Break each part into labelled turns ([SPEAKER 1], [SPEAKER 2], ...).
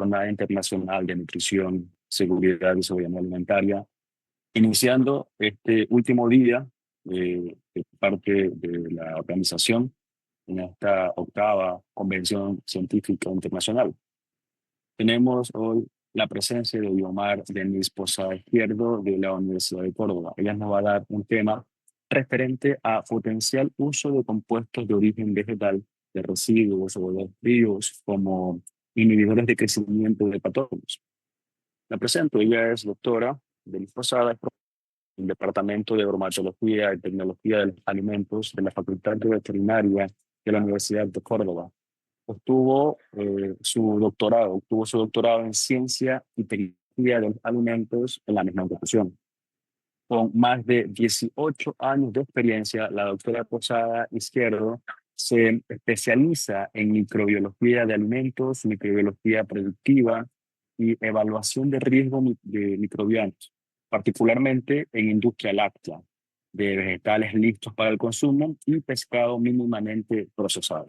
[SPEAKER 1] Jornada Internacional de Nutrición, Seguridad y Soberanía Alimentaria, iniciando este último día de parte de la organización en esta octava Convención Científica Internacional. Tenemos hoy la presencia de Guiomar Denise Posada Izquierdo de la Universidad de Córdoba. Ella nos va a dar un tema referente a potencial uso de compuestos de origen vegetal, de residuos o de ríos como inhibidores de crecimiento de patógenos. La presento, ella es doctora Denise Posada, del Departamento de Bromatología y Tecnología de los Alimentos de la Facultad de Veterinaria de la Universidad de Córdoba. Obtuvo su doctorado en Ciencia y Tecnología de los Alimentos en la misma institución. Con más de 18 años de experiencia, la doctora Posada Izquierdo se especializa en microbiología de alimentos, microbiología productiva y evaluación de riesgo de microbianos, particularmente en industria láctea, de vegetales listos para el consumo y pescado mínimamente procesado.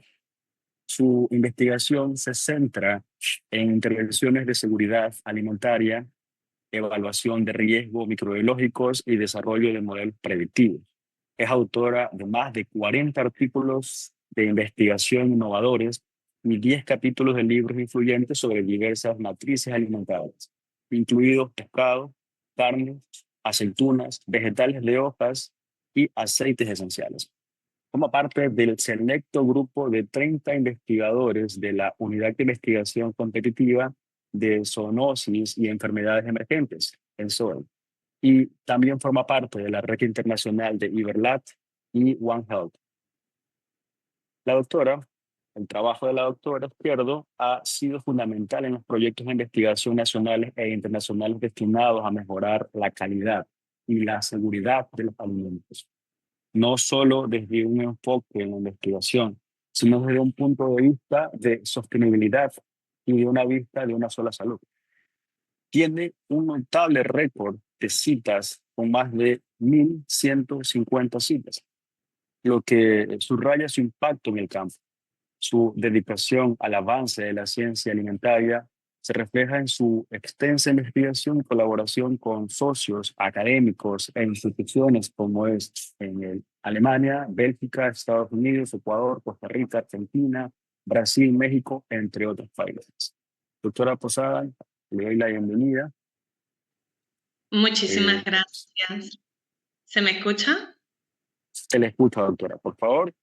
[SPEAKER 1] Su investigación se centra en intervenciones de seguridad alimentaria, evaluación de riesgos microbiológicos y desarrollo de modelos predictivos. Es autora de más de 40 artículos de investigación innovadores y 10 capítulos de libros influyentes sobre diversas matrices alimentarias, incluidos pescado, carne, aceitunas, vegetales de hojas y aceites esenciales. Forma parte del selecto grupo de 30 investigadores de la Unidad de Investigación Competitiva de Zoonosis y Enfermedades Emergentes, ENZOE, y también forma parte de la red internacional de IBERLAT y One Health. El trabajo de la doctora Izquierdo ha sido fundamental en los proyectos de investigación nacionales e internacionales destinados a mejorar la calidad y la seguridad de los alimentos, no solo desde un enfoque en la investigación, sino desde un punto de vista de sostenibilidad y de una vista de una sola salud. Tiene un notable récord de citas con más de 1.150 citas, lo que subraya su impacto en el campo. Su dedicación al avance de la ciencia alimentaria se refleja en su extensa investigación y colaboración con socios académicos e instituciones como es en Alemania, Bélgica, Estados Unidos, Ecuador, Costa Rica, Argentina, Brasil, México, entre otros países. Doctora Posada, le doy la bienvenida.
[SPEAKER 2] Muchísimas gracias. ¿Se me escucha?
[SPEAKER 1] Se le escucha, doctora, por favor.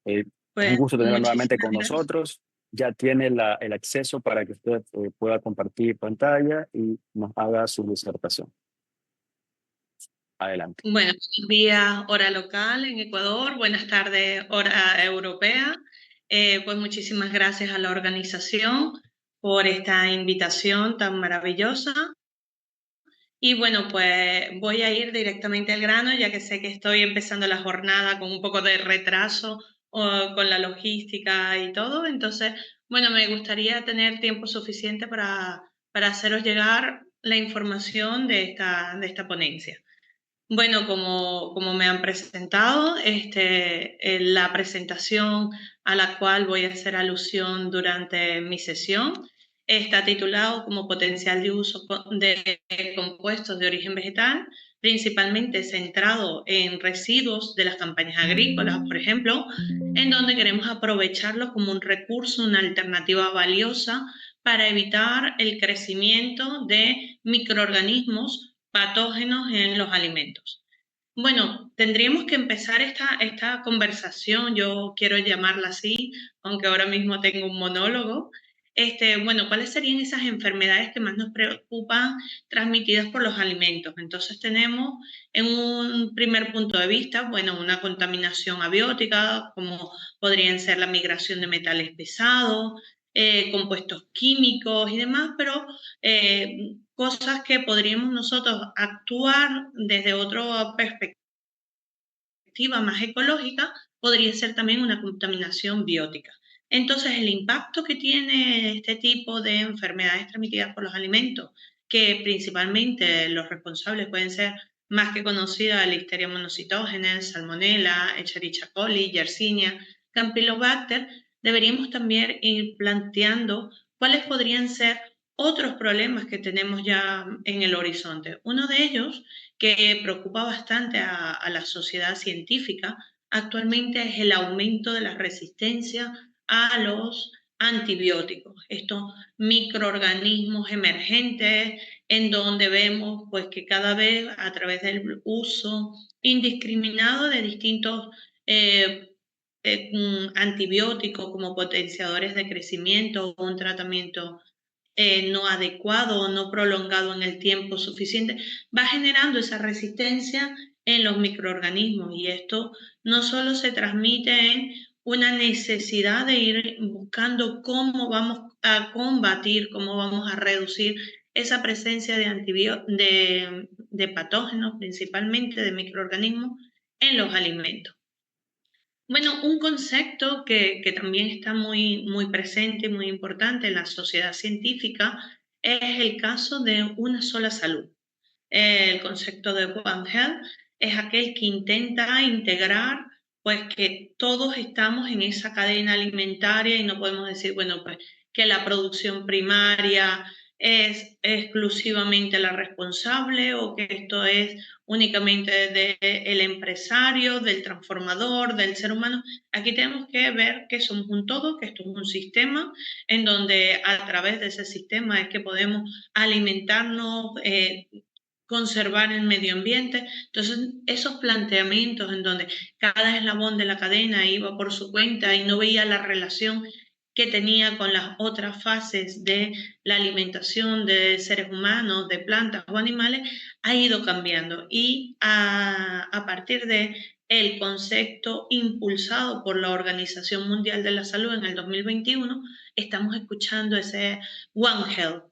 [SPEAKER 1] Es
[SPEAKER 2] Pues
[SPEAKER 1] un gusto tenerla nuevamente
[SPEAKER 2] muchísimas
[SPEAKER 1] con
[SPEAKER 2] gracias.
[SPEAKER 1] nosotros. Ya tiene el acceso para que usted pueda compartir pantalla y nos haga su disertación. Adelante.
[SPEAKER 2] Bueno, buenos días, hora local en Ecuador. Buenas tardes, hora europea. Pues muchísimas gracias a la organización por esta invitación tan maravillosa. Y bueno, pues voy a ir directamente al grano, ya que sé que estoy empezando la jornada con un poco de retraso con la logística y todo. Entonces, bueno, me gustaría tener tiempo suficiente para haceros llegar la información de esta ponencia. Bueno, como me han presentado, la presentación a la cual voy a hacer alusión durante mi sesión está titulado como potencial de uso de compuestos de origen vegetal, principalmente centrado en residuos de las campañas agrícolas, por ejemplo, en donde queremos aprovecharlos como un recurso, una alternativa valiosa para evitar el crecimiento de microorganismos patógenos en los alimentos. Bueno, tendríamos que empezar esta conversación, yo quiero llamarla así, aunque ahora mismo tengo un monólogo. Bueno, ¿cuáles serían esas enfermedades que más nos preocupan transmitidas por los alimentos? Entonces tenemos en un primer punto de vista, bueno, una contaminación abiótica, como podrían ser la migración de metales pesados, compuestos químicos y demás, pero cosas que podríamos nosotros actuar desde otra perspectiva más ecológica, podría ser también una contaminación biótica. Entonces, el impacto que tiene este tipo de enfermedades transmitidas por los alimentos, que principalmente los responsables pueden ser más que conocida Listeria monocytogenes, Salmonella, Escherichia coli, Yersinia, Campylobacter, deberíamos también ir planteando cuáles podrían ser otros problemas que tenemos ya en el horizonte. Uno de ellos, que preocupa bastante a la sociedad científica actualmente, es el aumento de la resistencia a los antibióticos, estos microorganismos emergentes en donde vemos pues que cada vez a través del uso indiscriminado de distintos antibióticos como potenciadores de crecimiento o un tratamiento no adecuado o no prolongado en el tiempo suficiente, va generando esa resistencia en los microorganismos, y esto no solo se transmite en una necesidad de ir buscando cómo vamos a combatir, cómo vamos a reducir esa presencia de patógenos, principalmente de microorganismos, en los alimentos. Bueno, un concepto que también está muy presente y muy importante en la sociedad científica es el caso de una sola salud. El concepto de One Health es aquel que intenta integrar pues que todos estamos en esa cadena alimentaria y no podemos decir, bueno, pues que la producción primaria es exclusivamente la responsable o que esto es únicamente del empresario, del transformador, del ser humano. Aquí tenemos que ver que somos un todo, que esto es un sistema en donde a través de ese sistema es que podemos alimentarnos, conservar el medio ambiente. Entonces, esos planteamientos en donde cada eslabón de la cadena iba por su cuenta y no veía la relación que tenía con las otras fases de la alimentación de seres humanos, de plantas o animales, ha ido cambiando. Y a partir de el concepto impulsado por la Organización Mundial de la Salud en el 2021, estamos escuchando ese One Health.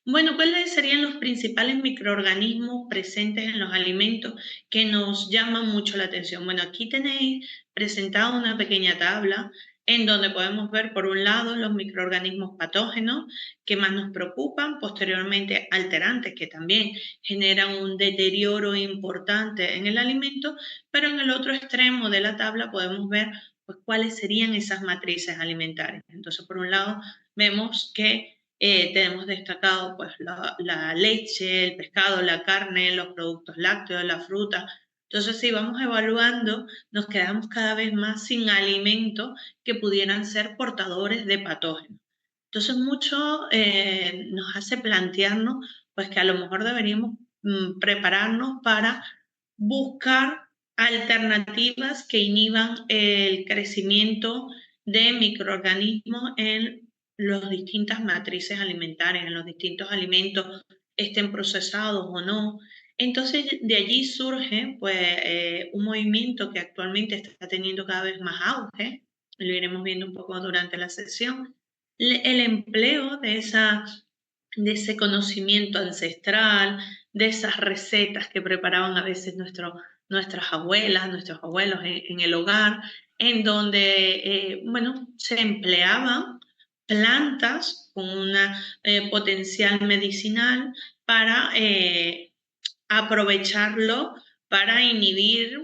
[SPEAKER 2] Bueno, ¿cuáles serían los principales microorganismos presentes en los alimentos que nos llaman mucho la atención? Bueno, aquí tenéis presentada una pequeña tabla en donde podemos ver, por un lado, los microorganismos patógenos que más nos preocupan, posteriormente alterantes que también generan un deterioro importante en el alimento, pero en el otro extremo de la tabla podemos ver pues, cuáles serían esas matrices alimentarias. Entonces, por un lado, vemos que tenemos destacado pues, la leche, el pescado, la carne, los productos lácteos, la fruta. Entonces, si vamos evaluando, nos quedamos cada vez más sin alimentos que pudieran ser portadores de patógenos. Entonces, mucho nos hace plantearnos pues, que a lo mejor deberíamos prepararnos para buscar alternativas que inhiban el crecimiento de microorganismos en las distintas matrices alimentarias, en los distintos alimentos, estén procesados o no. Entonces, de allí surge pues, un movimiento que actualmente está teniendo cada vez más auge, lo iremos viendo un poco durante la sesión, el empleo de ese conocimiento ancestral, de esas recetas que preparaban a veces nuestras abuelas, nuestros abuelos en el hogar, en donde, bueno, se empleaban plantas con una potencial medicinal para aprovecharlo para inhibir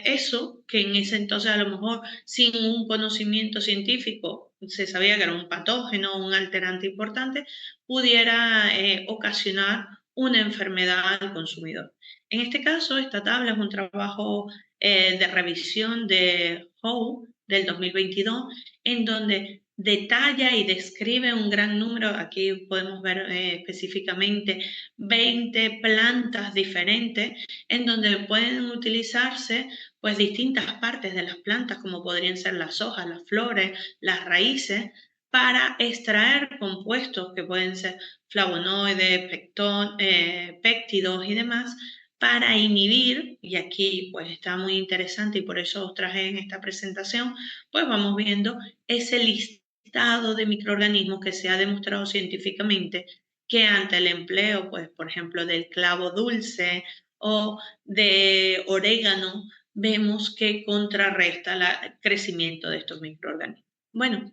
[SPEAKER 2] eso que en ese entonces a lo mejor sin un conocimiento científico se sabía que era un patógeno, un alterante importante, pudiera ocasionar una enfermedad al consumidor. En este caso, esta tabla es un trabajo de revisión de Howe del 2022, en donde detalla y describe un gran número, aquí podemos ver específicamente 20 plantas diferentes, en donde pueden utilizarse pues distintas partes de las plantas, como podrían ser las hojas, las flores, las raíces, para extraer compuestos que pueden ser flavonoides, péptidos y demás, para inhibir, y aquí pues está muy interesante y por eso os traje en esta presentación, pues vamos viendo ese listado de microorganismos que se ha demostrado científicamente que ante el empleo, pues por ejemplo, del clavo dulce o de orégano, vemos que contrarresta el crecimiento de estos microorganismos. Bueno,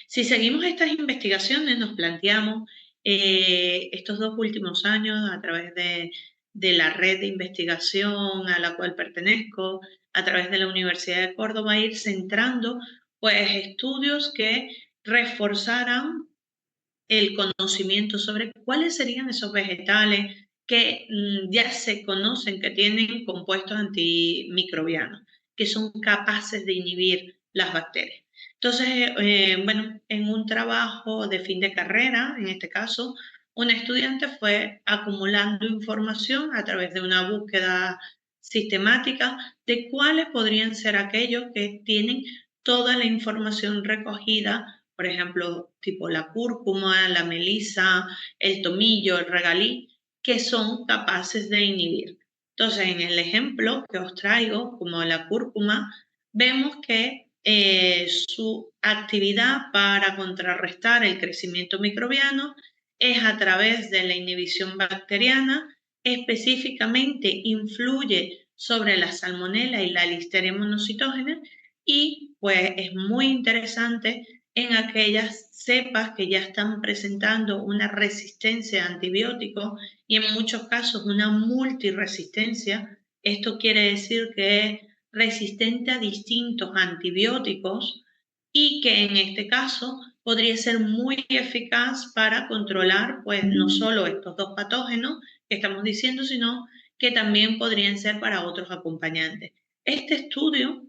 [SPEAKER 2] si seguimos estas investigaciones, nos planteamos estos 2 últimos años a través de la red de investigación a la cual pertenezco, a través de la Universidad de Córdoba, ir centrando pues, estudios que reforzaran el conocimiento sobre cuáles serían esos vegetales que ya se conocen que tienen compuestos antimicrobianos, que son capaces de inhibir las bacterias. Entonces, bueno, en un trabajo de fin de carrera, en este caso, un estudiante fue acumulando información a través de una búsqueda sistemática de cuáles podrían ser aquellos que tienen toda la información recogida, por ejemplo, tipo la cúrcuma, la melisa, el tomillo, el regalí, que son capaces de inhibir. Entonces, en el ejemplo que os traigo, como la cúrcuma, vemos que su actividad para contrarrestar el crecimiento microbiano es a través de la inhibición bacteriana, específicamente influye sobre la salmonela y la listeria monocitógena y pues es muy interesante en aquellas cepas que ya están presentando una resistencia a antibióticos y en muchos casos una multiresistencia. Esto quiere decir que es resistente a distintos antibióticos y que en este caso podría ser muy eficaz para controlar pues no solo estos dos patógenos que estamos diciendo, sino que también podrían ser para otros acompañantes. Este estudio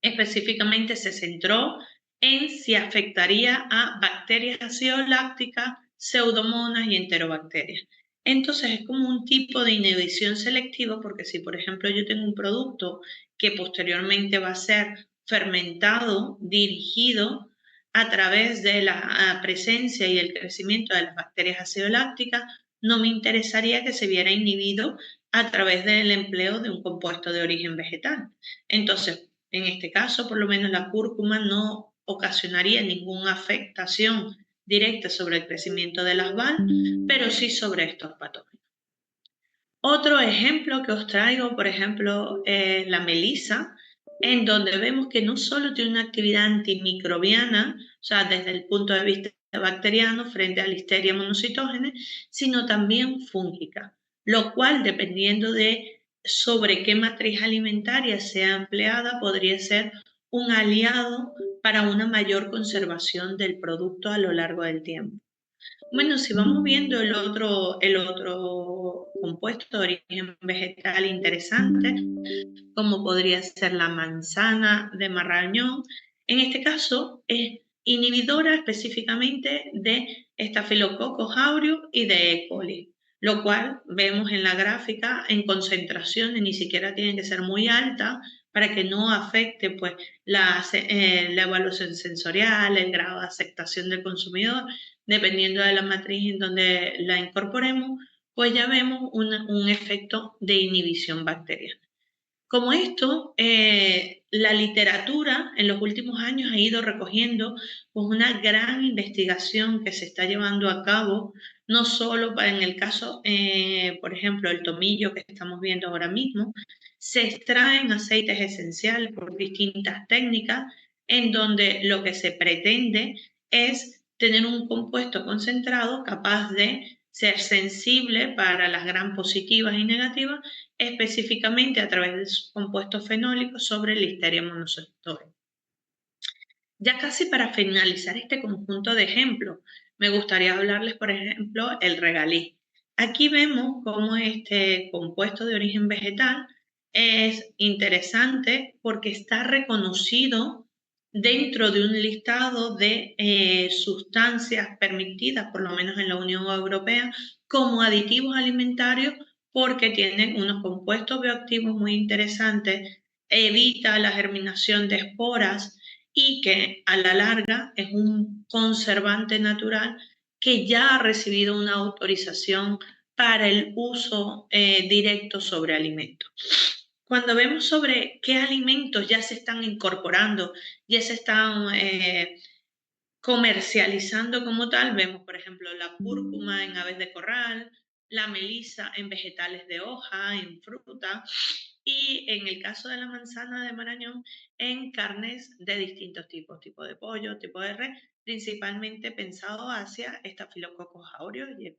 [SPEAKER 2] específicamente se centró en si afectaría a bacterias acidolácticas, pseudomonas y enterobacterias. Entonces es como un tipo de inhibición selectiva porque si por ejemplo yo tengo un producto que posteriormente va a ser fermentado, dirigido a través de la presencia y el crecimiento de las bacterias acidolácticas, no me interesaría que se viera inhibido a través del empleo de un compuesto de origen vegetal. Entonces, en este caso, por lo menos la cúrcuma no ocasionaría ninguna afectación directa sobre el crecimiento de las VAL, pero sí sobre estos patógenos. Otro ejemplo que os traigo, por ejemplo, es la melisa, en donde vemos que no solo tiene una actividad antimicrobiana, o sea, desde el punto de vista bacteriano frente a Listeria monocitógenes, sino también fúngica, lo cual, dependiendo de sobre qué matriz alimentaria sea empleada, podría ser un aliado para una mayor conservación del producto a lo largo del tiempo. Bueno, si vamos viendo el otro compuesto de origen vegetal interesante, como podría ser la manzana de Marañón, en este caso es inhibidora específicamente de Staphylococcus aureus y de E. coli, lo cual vemos en la gráfica en concentraciones, ni siquiera tienen que ser muy altas para que no afecte pues, la evaluación sensorial, el grado de aceptación del consumidor, dependiendo de la matriz en donde la incorporemos, pues ya vemos un efecto de inhibición bacteriana. Como esto, la literatura en los últimos años ha ido recogiendo pues, una gran investigación que se está llevando a cabo, no solo para en el caso, por ejemplo, el tomillo que estamos viendo ahora mismo, se extraen aceites esenciales por distintas técnicas en donde lo que se pretende es tener un compuesto concentrado capaz de ser sensible para las gram positivas y negativas específicamente a través de sus compuestos fenólicos sobre Listeria monocytogenes. Ya casi para finalizar este conjunto de ejemplos, me gustaría hablarles, por ejemplo, el regalí. Aquí vemos cómo este compuesto de origen vegetal es interesante porque está reconocido dentro de un listado de sustancias permitidas, por lo menos en la Unión Europea, como aditivos alimentarios porque tienen unos compuestos bioactivos muy interesantes, evita la germinación de esporas y que a la larga es un conservante natural que ya ha recibido una autorización para el uso directo sobre alimentos. Cuando vemos sobre qué alimentos ya se están incorporando, ya se están comercializando como tal, vemos por ejemplo la cúrcuma en aves de corral, la melisa en vegetales de hoja, en fruta y en el caso de la manzana de Marañón en carnes de distintos tipos, tipo de pollo, tipo de res, principalmente pensado hacia Staphylococcus aureus y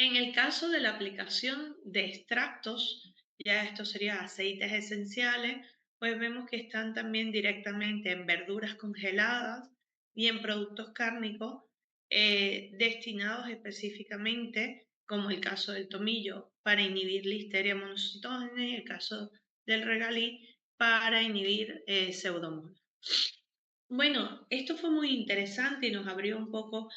[SPEAKER 2] en el caso de la aplicación de extractos, ya esto sería aceites esenciales, pues vemos que están también directamente en verduras congeladas, y en productos cárnicos destinados específicamente, como el caso del tomillo, para inhibir Listeria monocytogenes y el caso del regaliz para inhibir Pseudomonas. Bueno, esto fue muy interesante y nos abrió un poco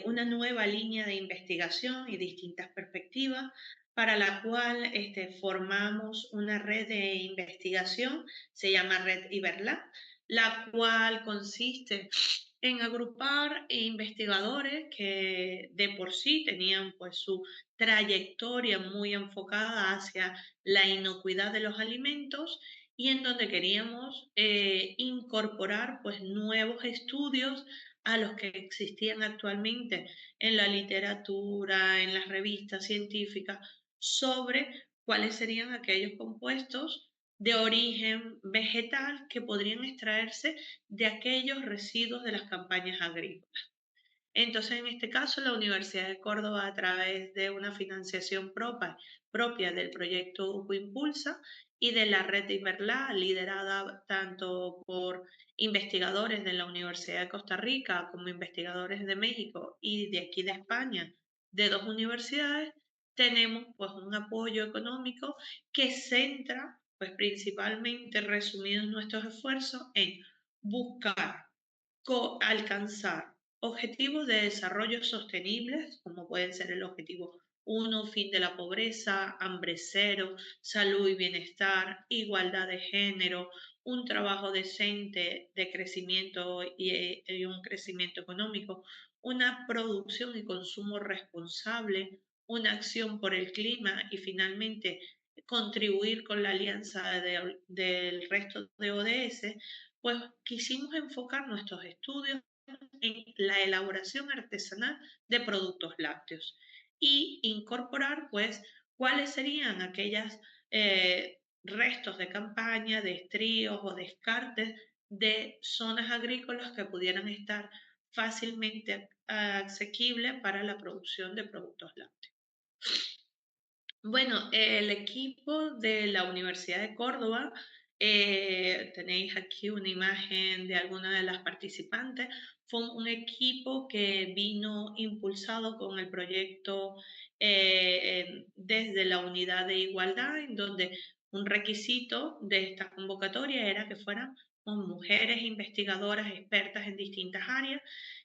[SPEAKER 2] una nueva línea de investigación y distintas perspectivas para la cual formamos una red de investigación, se llama Red Iberlab, la cual consiste en agrupar investigadores que de por sí tenían pues su trayectoria muy enfocada hacia la inocuidad de los alimentos y en donde queríamos incorporar pues nuevos estudios a los que existían actualmente en la literatura, en las revistas científicas, sobre cuáles serían aquellos compuestos de origen vegetal que podrían extraerse de aquellos residuos de las campañas agrícolas. Entonces, en este caso, la Universidad de Córdoba, a través de una financiación propia del proyecto UPO Impulsa y de la red de Iberlá, liderada tanto por investigadores de la Universidad de Costa Rica como investigadores de México y de aquí de España, de dos universidades, tenemos pues un apoyo económico que centra, pues principalmente resumidos nuestros esfuerzos en buscar alcanzar objetivos de desarrollo sostenibles, como pueden ser el objetivo 1, fin de la pobreza, hambre cero, salud y bienestar, igualdad de género, un trabajo decente de crecimiento y un crecimiento económico, una producción y consumo responsable, una acción por el clima y finalmente contribuir con la alianza del resto de ODS, pues quisimos enfocar nuestros estudios en la elaboración artesanal de productos lácteos y incorporar pues cuáles serían aquellas restos de campaña, de estríos o descartes de zonas agrícolas que pudieran estar fácilmente asequibles para la producción de productos lácteos. Bueno, el equipo de la Universidad de Córdoba, tenéis aquí una imagen de algunas de las participantes, fue un equipo que vino impulsado con el proyecto desde la unidad de igualdad, en donde un requisito de esta convocatoria era que fueran mujeres investigadoras expertas en distintas áreas.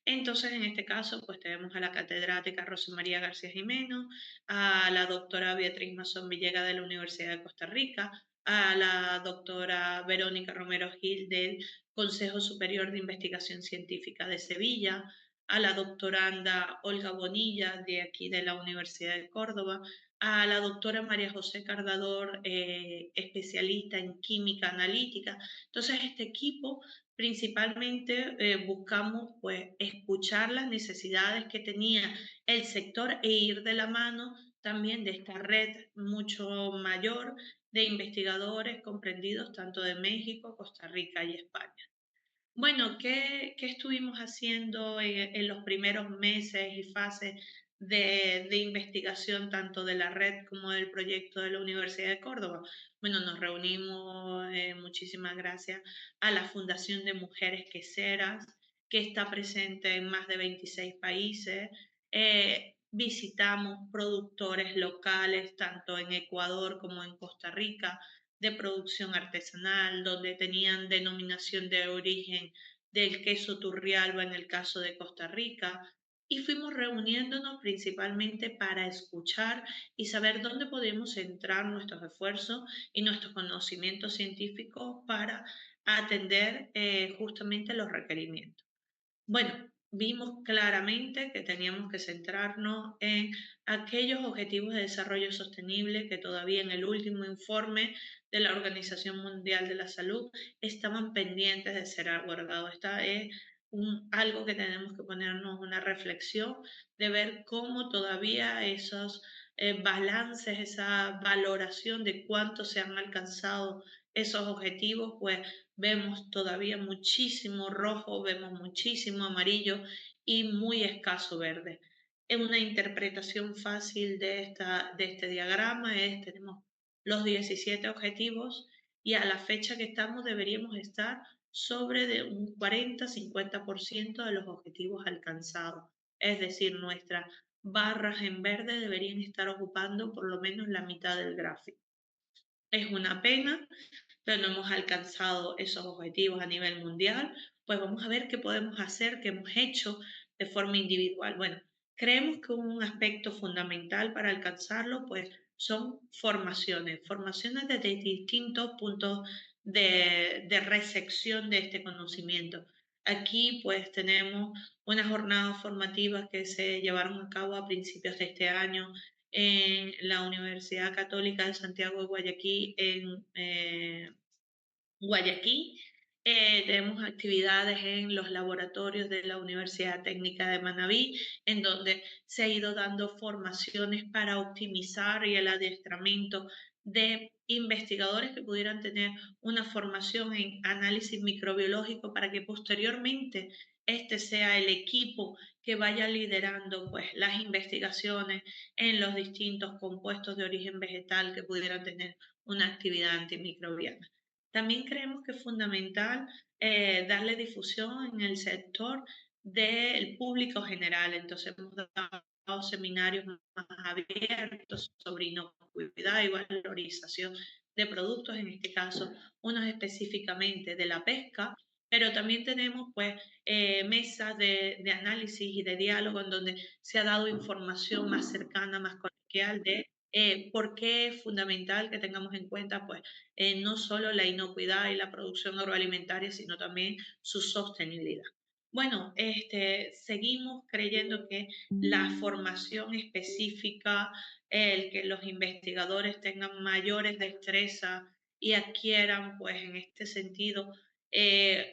[SPEAKER 2] Entonces, en este caso, pues tenemos a la catedrática Rosa María García Jimeno, a la doctora Beatriz Mazón Villegas de la Universidad de Costa Rica, a la doctora Verónica Romero Gil del Consejo Superior de Investigación Científica de Sevilla, a la doctoranda Olga Bonilla de aquí de la Universidad de Córdoba, a la doctora María José Cardador, especialista en química analítica. Entonces, este equipo principalmente buscamos pues, escuchar las necesidades que tenía el sector e ir de la mano también de esta red mucho mayor de investigadores comprendidos tanto de México, Costa Rica y España. Bueno, ¿qué estuvimos haciendo en los primeros meses y fases de investigación tanto de la red como del proyecto de la Universidad de Córdoba? Bueno, nos reunimos, muchísimas gracias a la Fundación de Mujeres Queseras, que está presente en más de 26 países. Visitamos productores locales, tanto en Ecuador como en Costa Rica, de producción artesanal, donde tenían denominación de origen del queso Turrialba en el caso de Costa Rica, y fuimos reuniéndonos principalmente para escuchar y saber dónde podemos centrar nuestros esfuerzos y nuestros conocimientos científicos para atender justamente los requerimientos. Bueno, vimos claramente que teníamos que centrarnos en aquellos objetivos de desarrollo sostenible que todavía en el último informe de la Organización Mundial de la Salud estaban pendientes de ser abordados. Esta es algo que tenemos que ponernos una reflexión de ver cómo todavía esos balances, esa valoración de cuánto se han alcanzado esos objetivos, pues vemos todavía muchísimo rojo, vemos muchísimo amarillo y muy escaso verde. En una interpretación fácil de este diagrama tenemos los 17 objetivos y a la fecha que estamos deberíamos estar sobre de un 40-50% de los objetivos alcanzados. Es decir, nuestras barras en verde deberían estar ocupando por lo menos la mitad del gráfico. Es una pena, pero no hemos alcanzado esos objetivos a nivel mundial, pues vamos a ver qué podemos hacer, qué hemos hecho de forma individual. Bueno, creemos que un aspecto fundamental para alcanzarlo, pues son formaciones desde distintos puntos de recepción de este conocimiento. Aquí pues tenemos unas jornadas formativas que se llevaron a cabo a principios de este año en la Universidad Católica de Santiago de Guayaquil, en Guayaquil. Tenemos actividades en los laboratorios de la Universidad Técnica de Manabí, en donde se ha ido dando formaciones para optimizar y el adiestramiento de investigadores que pudieran tener una formación en análisis microbiológico para que posteriormente este sea el equipo que vaya liderando pues, las investigaciones en los distintos compuestos de origen vegetal que pudieran tener una actividad antimicrobiana. También creemos que es fundamental darle difusión en el sector del público general. Entonces hemos dado seminarios más abiertos sobre inocuidad y valorización de productos, en este caso unos específicamente de la pesca, pero también tenemos pues mesas de análisis y de diálogo en donde se ha dado información más cercana, más coloquial de por qué es fundamental que tengamos en cuenta pues no solo la inocuidad y la producción agroalimentaria, sino también su sostenibilidad. Bueno, seguimos creyendo que la formación específica, el que los investigadores tengan mayores destrezas y adquieran, pues en este sentido,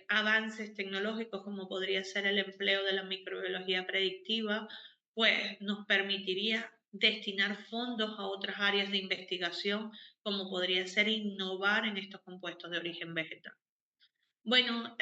[SPEAKER 2] avances tecnológicos como podría ser el empleo de la microbiología predictiva, pues nos permitiría destinar fondos a otras áreas de investigación como podría ser innovar en estos compuestos de origen vegetal. Bueno,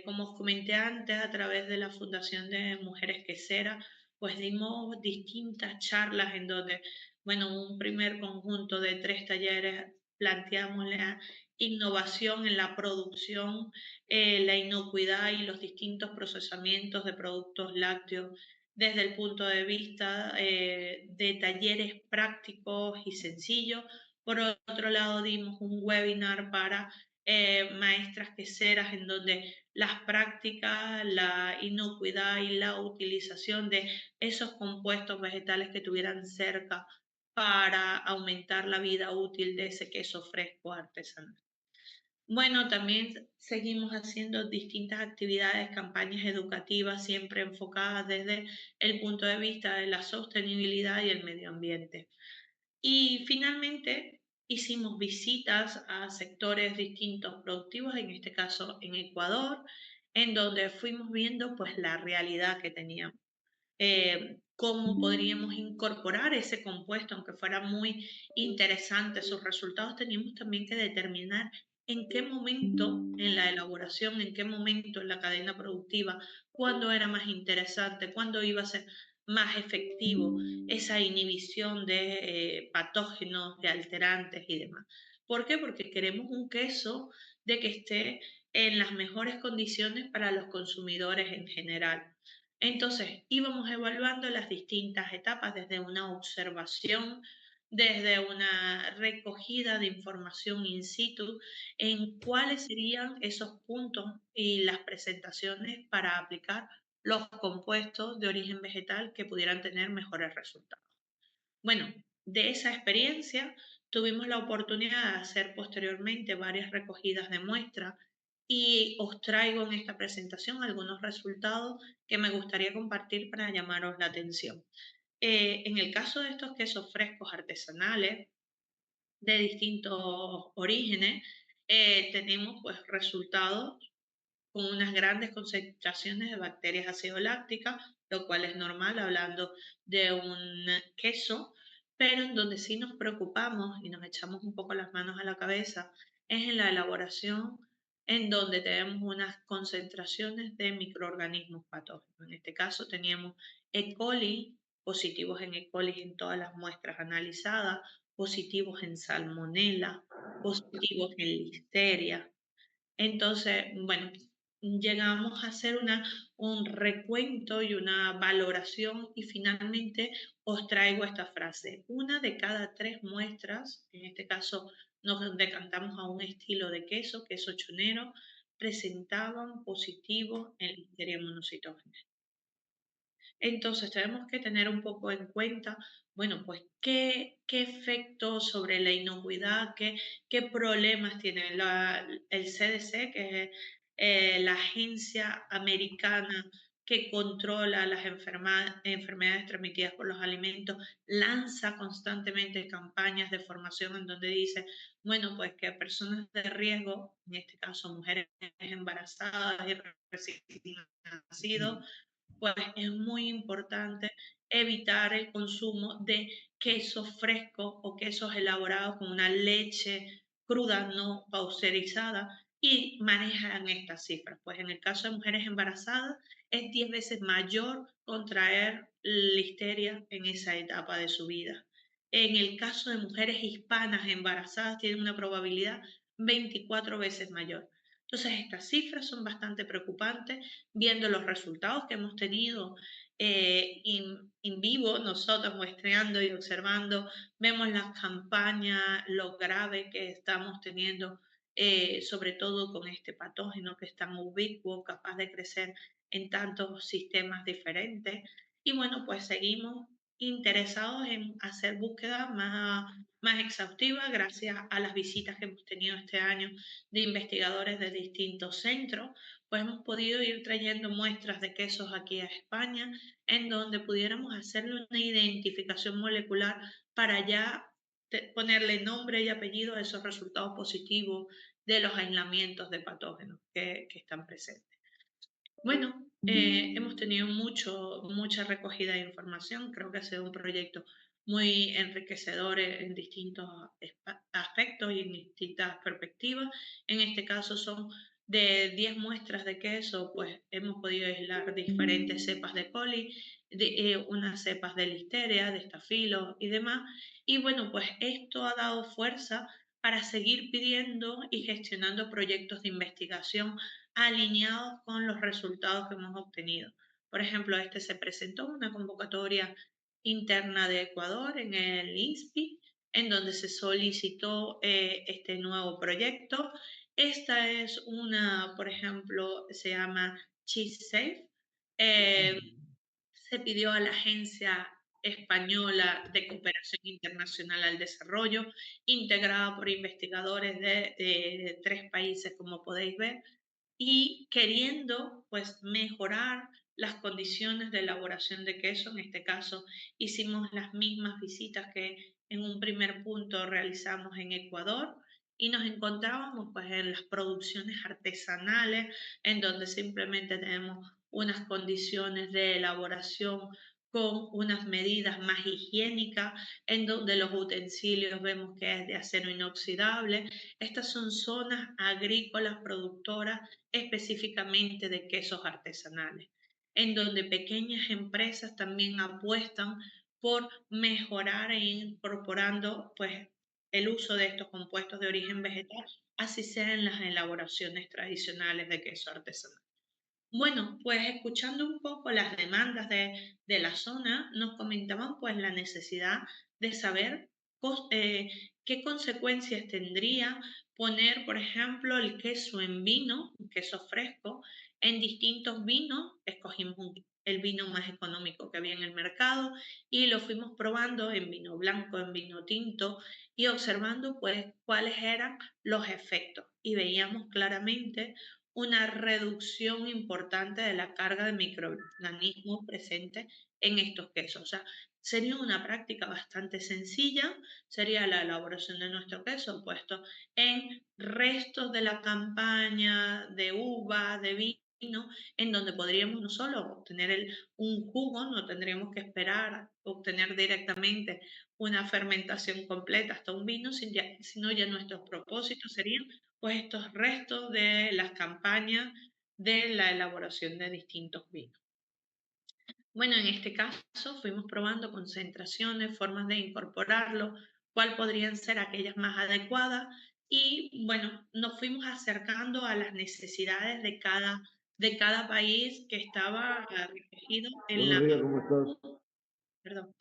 [SPEAKER 2] como os comenté antes, a través de la Fundación de Mujeres Queseras, pues dimos distintas charlas en donde, bueno, un primer conjunto de 3 talleres planteamos la innovación en la producción, la inocuidad y los distintos procesamientos de productos lácteos desde el punto de vista de talleres prácticos y sencillos. Por otro lado, dimos un webinar para maestras queseras en donde las prácticas, la inocuidad y la utilización de esos compuestos vegetales que tuvieran cerca para aumentar la vida útil de ese queso fresco artesanal. Bueno, también seguimos haciendo distintas actividades, campañas educativas, siempre enfocadas desde el punto de vista de la sostenibilidad y el medio ambiente. Y finalmente hicimos visitas a sectores distintos productivos, en este caso en Ecuador, en donde fuimos viendo pues la realidad que teníamos. Cómo podríamos incorporar ese compuesto, aunque fuera muy interesante sus resultados, teníamos también que determinar en qué momento en la elaboración, en qué momento en la cadena productiva, cuándo era más interesante, cuándo iba a ser más efectivo esa inhibición de patógenos, de alterantes y demás. ¿Por qué? Porque queremos un queso de que esté en las mejores condiciones para los consumidores en general. Entonces, íbamos evaluando las distintas etapas desde una observación, desde una recogida de información in situ, en cuáles serían esos puntos y las presentaciones para aplicar los compuestos de origen vegetal que pudieran tener mejores resultados. Bueno, de esa experiencia tuvimos la oportunidad de hacer posteriormente varias recogidas de muestras y os traigo en esta presentación algunos resultados que me gustaría compartir para llamaros la atención. En el caso de estos quesos frescos artesanales de distintos orígenes, tenemos pues resultados con unas grandes concentraciones de bacterias acidolácticas, lo cual es normal hablando de un queso, pero en donde sí nos preocupamos y nos echamos un poco las manos a la cabeza es en la elaboración, en donde tenemos unas concentraciones de microorganismos patógenos. En este caso teníamos E. coli, positivos en E. coli en todas las muestras analizadas, positivos en salmonela, positivos en listeria, Entonces, bueno, llegamos a hacer un recuento y una valoración y finalmente os traigo esta frase. Una de cada 3 muestras, en este caso nos decantamos a un estilo de queso chonero, presentaban positivo en Listeria monocytogenes. Entonces tenemos que tener un poco en cuenta, bueno, pues qué efecto sobre la inocuidad, qué problemas tiene el CDC, que es la agencia americana que controla las enfermedades transmitidas por los alimentos, lanza constantemente campañas de formación en donde dice, bueno, pues que personas de riesgo, en este caso mujeres embarazadas y recién nacidos, pues es muy importante evitar el consumo de quesos frescos o quesos elaborados con una leche cruda no pasteurizada y manejan estas cifras. Pues en el caso de mujeres embarazadas es 10 veces mayor contraer listeria en esa etapa de su vida. En el caso de mujeres hispanas embarazadas tienen una probabilidad 24 veces mayor. Entonces, estas cifras son bastante preocupantes viendo los resultados que hemos tenido en vivo, nosotros muestreando y observando, vemos las campañas, lo grave que estamos teniendo, sobre todo con este patógeno que es tan ubicuo, capaz de crecer en tantos sistemas diferentes. Y bueno, pues seguimos interesados en hacer búsquedas más exhaustivas gracias a las visitas que hemos tenido este año de investigadores de distintos centros, pues hemos podido ir trayendo muestras de quesos aquí a España, en donde pudiéramos hacerle una identificación molecular para ya ponerle nombre y apellido a esos resultados positivos de los aislamientos de patógenos que están presentes. Bueno, hemos tenido mucha recogida de información, creo que ha sido un proyecto muy enriquecedor en distintos aspectos y en distintas perspectivas. En este caso son de 10 muestras de queso, pues hemos podido aislar diferentes cepas de coli, unas cepas de listeria, de estafilo y demás. Y bueno, pues esto ha dado fuerza para seguir pidiendo y gestionando proyectos de investigación alineados con los resultados que hemos obtenido. Por ejemplo, este se presentó en una convocatoria interna de Ecuador en el INSPI, en donde se solicitó este nuevo proyecto. Esta es una, por ejemplo, se llama Cheese Safe. Se pidió a la Agencia Española de Cooperación Internacional al Desarrollo, integrada por investigadores de 3 países, como podéis ver, y queriendo pues mejorar las condiciones de elaboración de queso. En este caso hicimos las mismas visitas que en un primer punto realizamos en Ecuador y nos encontrábamos pues en las producciones artesanales, en donde simplemente tenemos unas condiciones de elaboración con unas medidas más higiénicas, en donde los utensilios vemos que es de acero inoxidable. Estas son zonas agrícolas productoras específicamente de quesos artesanales, en donde pequeñas empresas también apuestan por mejorar e incorporando pues, el uso de estos compuestos de origen vegetal, así sea en las elaboraciones tradicionales de queso artesanal. Bueno, pues escuchando un poco las demandas de la zona, nos comentaban pues la necesidad de saber eh, qué consecuencias tendría poner, por ejemplo, el queso en vino, un queso fresco, en distintos vinos. Escogimos el vino más económico que había en el mercado y lo fuimos probando en vino blanco, en vino tinto y observando pues cuáles eran los efectos. Y veíamos claramente una reducción importante de la carga de microorganismos presentes en estos quesos. O sea, sería una práctica bastante sencilla, sería la elaboración de nuestro queso puesto en restos de la campaña de uva, de vino, en donde podríamos no solo obtener un jugo, no tendríamos que esperar a obtener directamente una fermentación completa hasta un vino, sino ya nuestros propósitos serían pues estos restos de las campañas de la elaboración de distintos vinos. Bueno, en este caso fuimos probando concentraciones, formas de incorporarlo, cuáles podrían ser aquellas más adecuadas Y bueno, nos fuimos acercando a las necesidades de cada país que estaba recogido en
[SPEAKER 3] Buenos
[SPEAKER 2] la,
[SPEAKER 3] días, ¿cómo estás?
[SPEAKER 2] perdón,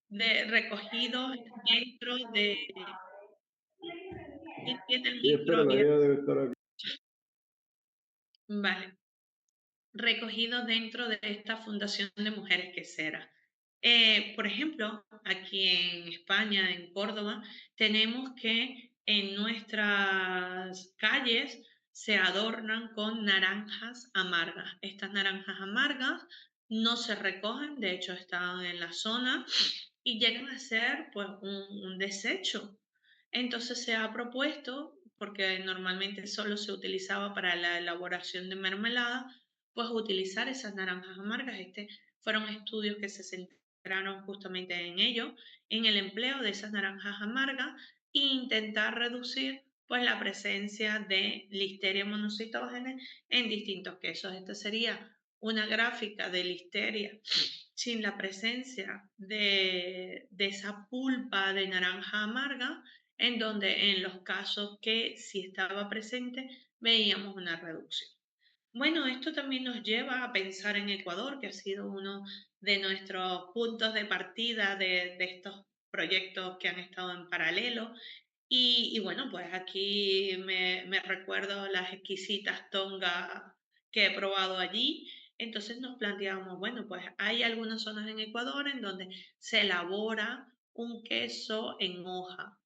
[SPEAKER 2] recogidos dentro de, ¿quién tiene el
[SPEAKER 3] Sí,
[SPEAKER 2] micro
[SPEAKER 3] espera, la
[SPEAKER 2] abierto?
[SPEAKER 3] guía debe estar aquí.
[SPEAKER 2] Vale, recogidos dentro de esta Fundación de Mujeres Queseras. Por ejemplo, aquí en España, en Córdoba, tenemos que en nuestras calles se adornan con naranjas amargas. Estas naranjas amargas no se recogen, de hecho están en la zona y llegan a ser pues un desecho. Entonces se ha propuesto, porque normalmente solo se utilizaba para la elaboración de mermelada, pues utilizar esas naranjas amargas. Fueron estudios que se centraron justamente en ello, en el empleo de esas naranjas amargas e intentar reducir pues la presencia de Listeria monocytogenes en distintos quesos. Esta sería una gráfica de Listeria sin la presencia de esa pulpa de naranja amarga, en donde en los casos que sí estaba presente veíamos una reducción. Bueno, esto también nos lleva a pensar en Ecuador, que ha sido uno de nuestros puntos de partida de estos proyectos que han estado en paralelo. Y bueno, pues aquí me recuerdo las exquisitas tongas que he probado allí. Entonces nos planteábamos, bueno, pues hay algunas zonas en Ecuador en donde se elabora un queso en hoja.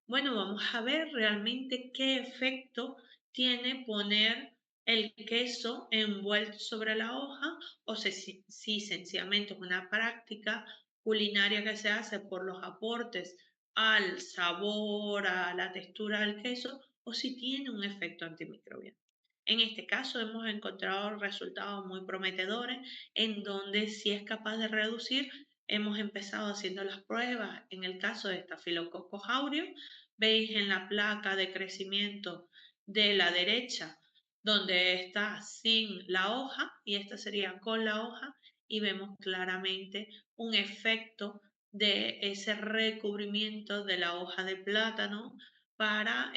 [SPEAKER 2] Bueno, vamos a ver realmente qué efecto tiene poner el queso envuelto sobre la hoja o si sencillamente es una práctica culinaria que se hace por los aportes al sabor, a la textura del queso o si tiene un efecto antimicrobiano. En este caso hemos encontrado resultados muy prometedores en donde si es capaz de reducir, hemos empezado haciendo las pruebas en el caso de Staphylococcus aureus. Veis en la placa de crecimiento de la derecha donde está sin la hoja y esta sería con la hoja y vemos claramente un efecto de ese recubrimiento de la hoja de plátano para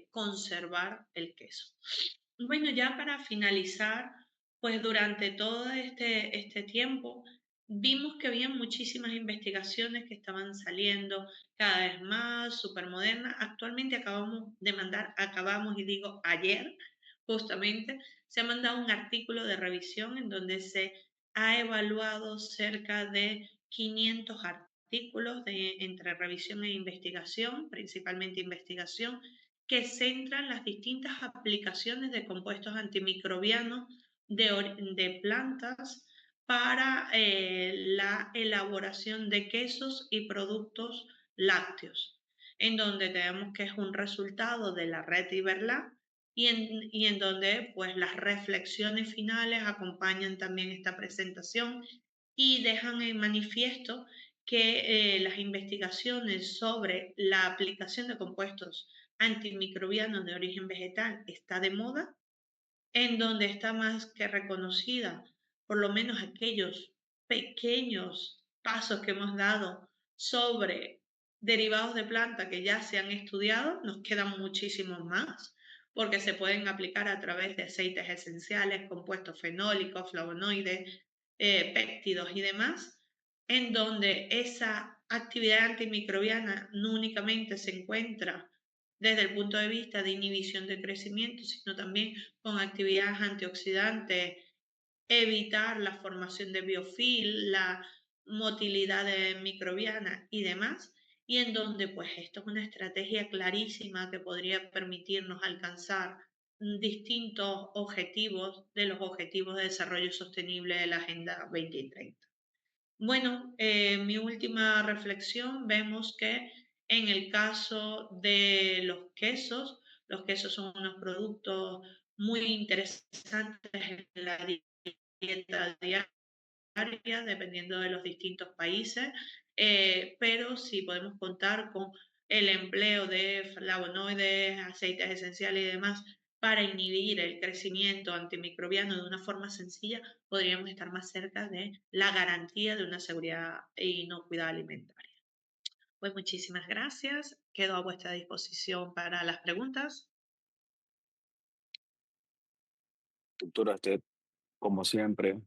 [SPEAKER 2] conservar el queso. Bueno, ya para finalizar, pues durante todo este tiempo vimos que había muchísimas investigaciones que estaban saliendo cada vez más, súper modernas. Actualmente acabamos y digo ayer, justamente, se ha mandado un artículo de revisión en donde se ha evaluado cerca de 500 artículos entre revisión e investigación, principalmente investigación, que centran las distintas aplicaciones de compuestos antimicrobianos de plantas para la elaboración de quesos y productos lácteos, en donde tenemos que es un resultado de la red Iberlab y en donde pues las reflexiones finales acompañan también esta presentación y dejan en manifiesto que las investigaciones sobre la aplicación de compuestos antimicrobianos de origen vegetal está de moda, en donde está más que reconocida por lo menos aquellos pequeños pasos que hemos dado sobre derivados de planta que ya se han estudiado, nos quedan muchísimos más, porque se pueden aplicar a través de aceites esenciales, compuestos fenólicos, flavonoides, péptidos y demás, en donde esa actividad antimicrobiana no únicamente se encuentra desde el punto de vista de inhibición de crecimiento, sino también con actividades antioxidantes, evitar la formación de biofil, la motilidad microbiana y demás, y en donde pues esto es una estrategia clarísima que podría permitirnos alcanzar distintos objetivos de los objetivos de desarrollo sostenible de la Agenda 2030. Bueno, mi última reflexión, vemos que en el caso de los quesos son unos productos muy interesantes en la dieta diaria, dependiendo de los distintos países, pero sí podemos contar con el empleo de flavonoides, aceites esenciales y demás para inhibir el crecimiento antimicrobiano de una forma sencilla, podríamos estar más cerca de la garantía de una seguridad e inocuidad alimentaria. Pues muchísimas gracias quedo a vuestra disposición para las preguntas.
[SPEAKER 1] Doctora, usted, como siempre,